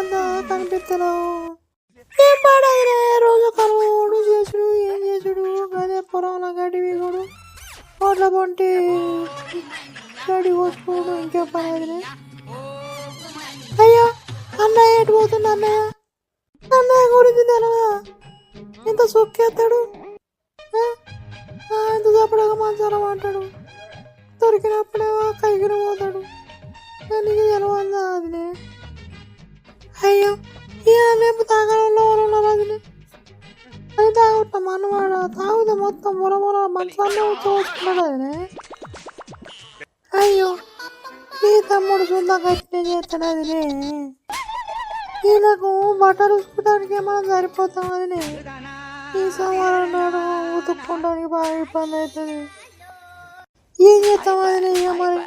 అంతా కనిపిస్తలేవు. ఏం పాడదిలే రోజు కలువుడు చేసుడు ఏం చేసుడు అదే పొలంలో గడ్డి వీగుడు రోడ్ల పొంటి గడ్డి కోసుకోడు ఇంకేం పని అదిలే. అయ్యో అన్నయ్య ఎటు పోతుంది అన్నయ్య? అన్నయ్య గురించి తెలవదా ఇంత సొక్కేస్తాడు, ఇంత చప్పడగా మంచాలం అంటాడు, దొరికినప్పుడేమో కైకిన పోతాడు. నీకు తెలవదా అదిలే? అయ్యో రేపు తాగడంలో ఉన్నారు అదిలే. అది తాగుతాం అన్నమాట, తాగుతే మొత్తం మొరమొర మంచాన్ని వచ్చుకుంటాడు అదిలే. అయ్యో ఈ తమ్ముడు సుందా కట్టిన చేస్తాడు అదిలే. ఈయనకు బట్టలు ఉతుకోవడానికి ఏమైనా సరిపోతాం అదిలే. ఈ సోమవారం నాడు ఉతుక్కోవడానికి బాగా ఇబ్బంది అవుతుంది. ఏం చేస్తాం అదిలే? ఇక మరి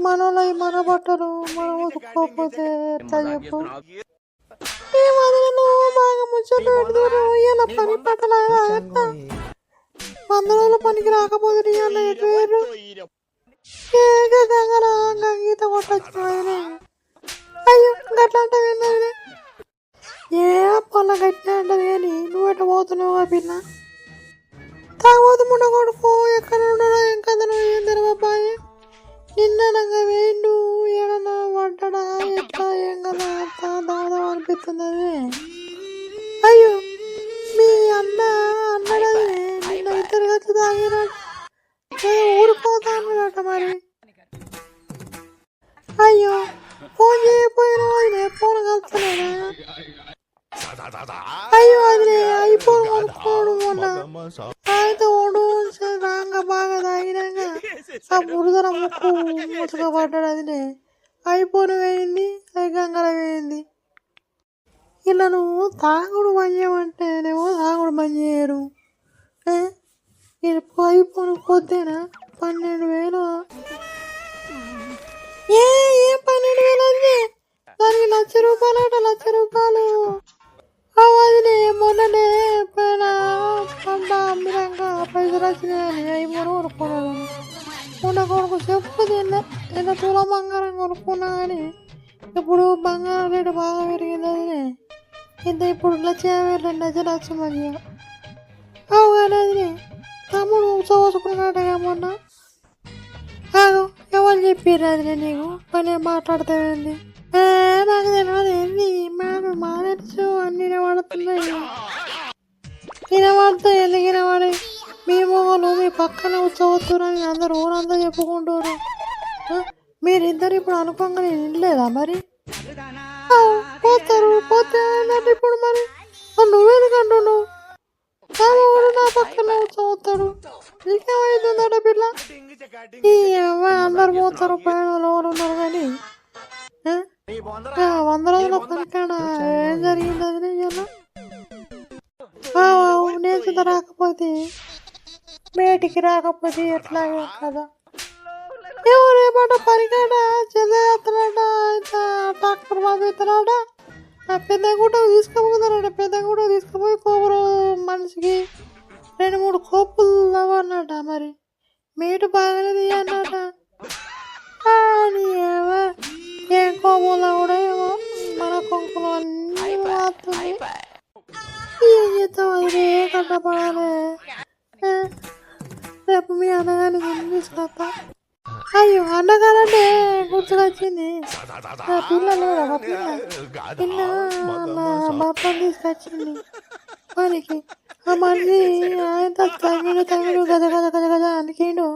మనలో మన బట్టలు మనం ఉతుక్కోకపోతే ఎట్లా చెప్పు? ఈ మధ్యలో బాగా ముచ్చట్లు పెడుతున్నారు. ఇలా పని పట్టలాగా 100 రోజుల పనికి రాకపోతే ఇవాళ ఎటు వేరు గంగీత కొట్టచ్చు. అయ్యో గట్లా అంటే విన్నది ఏ పళ్ళ కట్టినా అంటది కానీ నువ్వు ఎట్లా పోతున్నావు ఆ పిల్ల? తాగబోతు ముండ కొడుకు ఎక్కడ ఉండడో ఏం కదా నువ్వు ఏం తెరవబ్బాయి. నిన్ననగా వేయండు ఏడన్నా పడ్డా ఎట్లా ఏం కదా దాదాపు అనిపిస్తుంది అదే. అయ్యో మీ అన్నడదే నిన్న 2 గంటలు తాగినాడు, ఊరిపోతా అన్నాడట మరి. అయ్యో ఫోన్ చేయకపోయినా అదిలే, ఫోన్ కలుస్తలేదా? అయ్యో అదిలే ఐఫోన్ కొనుక్కోడు మొన్న అయితే ఓడు రాంగ బాగా తాగినాక ఆ బురదల ముక్కు ముసుక పడ్డాడు అదిలే. ఐఫోన్ వేయింది, అది గంగల వేయింది. ఇలా నువ్వు తాగుడు బంద్ చేయమంటేనేమో తాగుడు బంద్ చేయరు. ఐఫోన్ కొద్దేనా 12,000? ఏం 12,000 అండి? దానికి ₹1,00,000 అట, ₹1,00,000. అదిలే మొన్ననే పైన పంట అమ్మినాక పైసలు వచ్చినాయని ఐఫోన్ కొనుక్కున్నాను. మొన్న కొనుక్కు చెప్పు తిన్నా ఎంత తులం బంగారం కొనుక్కున్నా కానీ ఇప్పుడు బంగారం రేటు బాగా పెరిగింది అదిలే. ఇంత ఇప్పుడు 1,50,000 2 లక్షలు మంచిగా అవు కానీ అదిలే. తమ్ముడు చూసుకున్నాడగా మొన్న. ఎవరు చెప్పారు అదిలే నీకు? పని మాట్లాడతావేంది? నాకు తెలియదు ఏంది మా తెలుసు అన్ని వినబడుతున్నాయి. వినబడతాయి ఎందుకు వినబడి? మీ మొగలు మీ పక్కన ఉత్సవస్తురని అందరు ఊరంతా చెప్పుకుంటారు. మీరిద్దరు ఇప్పుడు అనుకోగానే వినలేదా మరి? పోతారు పోతే ఇప్పుడు మరి నువ్వెందుకంటున్నావు? తమ్ముడు నా పక్కన ఉత్సవస్తాడు, నీకేమైతుందట పిల్ల? ఈ అమ్మాయి అందరు పోతారు, పైన ఎవరు ఉన్నారు కానీ 100 రోజుల పనికాడ ఏం జరిగింది అది ఇలా నేర్చుత రాకపోతే బయటికి రాకపోతే ఎట్లాగే కదా. ఎవరేమాట పనికాడ చెల్లెత్తనాడ డాక్టర్ బాబు ఎత్తనాడ పెద్ద గుట్టకు తీసుకుపోతారట. పెద్ద గుట్టకు తీసుకుపోయి కోపరు మనిషికి 2-3 కోపులు అన్నట. మరి మీటు బాగానే తీయన్నట. ఏం కోపంలో కూడా ఏమో మన కొంకులు అన్నీ మారుతుంది. ఏం చేస్తాం అది కట్టపడాలి. రేపు మీ అన్నగారిని తీసుకొస్తా. అయ్యో అన్నగారంటే గుర్తుకొచ్చింది. పిల్లలు పిల్ల నా భర్తను తీసుకొచ్చింది పనికి. ఆ మనిషి ఆయన తమిడు గద గద గద గద అనికిండు.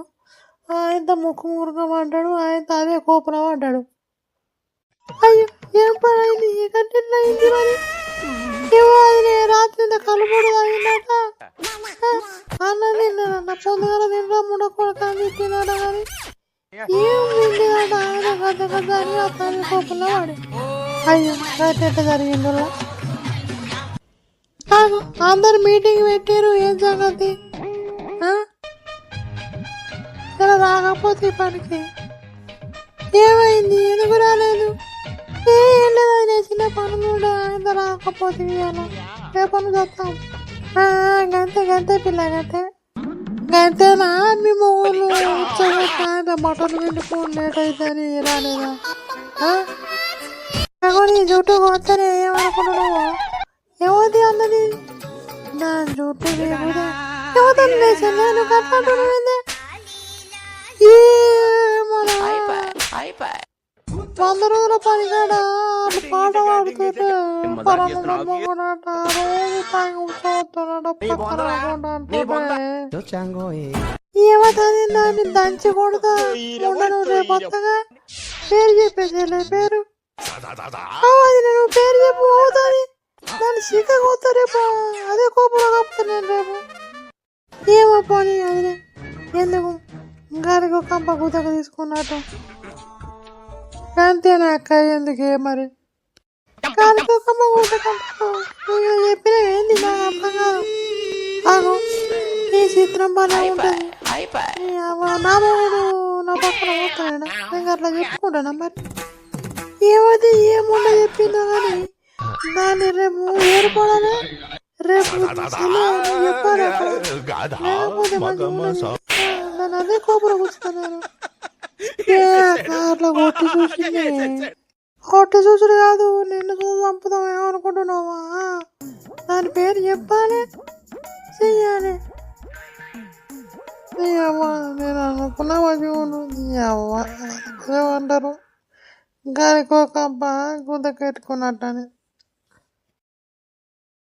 ఆయన ముక్కు మురుగా పడ్డాడు, ఆయన అదే కోపంలో పడ్డాడు. అయ్యో ఏం పని అయింది? ఎట్లా అయింది మరి? ఏమో అది రాత్రి ఇంత కలుపుడు తాగిందట. అన్నం తిన్నాడన్న, పొద్దుగల తింటా ముడకొడకని తిన్నాడ కానీ ఏం తిండిదట. ఆయన గద్ద గద్ద అని అతని కోపంలో వాడు. అయ్యో ఎట్ట జరిగిందో. అందరు మీటింగ్ పెట్టారు, ఏం సంగతి? ఇలా రాకపోతే పనికి ఏమైంది? ఎందుకు రాలేదు? ఏం లేదు, అది చిన్న పనులు కూడా ఆయన రాకపోతే ఇవాళ రేపను చూస్తాం. గంతే గంతే పిల్ల గంతే గంతేనా? మీ మొగలు ఉత్సవం మటన్ వండుకోని లేట్ అవుతుందని రాలేదా? నీ జుట్టు కొత్తనే ఏమనుకుంటున్నావు? ఏమవుతుంది అన్నది నా జుట్టు ఏమవుతుంది నేను కట్టాడుతుంది వంద రోజుల పని కాడా పాట పాడుతుంటే రోజు తాగి ఏమవుతుంది దాన్ని దంచి కొడతా ఉండను రేపు కొత్తగా పేరు చెప్పేసేలే పేరు అది నేను పేరు చెప్పు అవుతుంది దాన్ని సీక కొత్త రేపు అదే కోపంలో కప్పుతాను నేను రేపు ఏమో పోనీ అది ఎందుకు గారికి ఒక కంప కూతకు తీసుకున్నట్టు అంతేనా అక్క ఎందుకే మరి గారికి ఒక కంప కూతకంటావు చెప్పినా ఏంది నాకు అర్థం కాదు ఆగు ఈ చిత్రం బాగా ఉంటుంది నా మొగుడు నా పక్కన పోతాడా నేను అట్లా చెప్పుకుంటానా మరి ఏమది ఏముండ చెప్పిందో కానీ దాన్ని రేపు ఏర్పడాలి రేపు చెప్పాలి లేకపోతే దాన్ని అదే కోపం కూర్చుతాను నేను అట్లా కొట్టి చూసుడు కాదు నిన్ను చంపుతాం ఏమనుకుంటున్నావా దాని పేరు చెప్పాలి చెయ్యాలి నేను అనుకున్నా మంచిగా ఏమంటారు గారికి ఒక గుద్ద కట్టుకున్నట్టని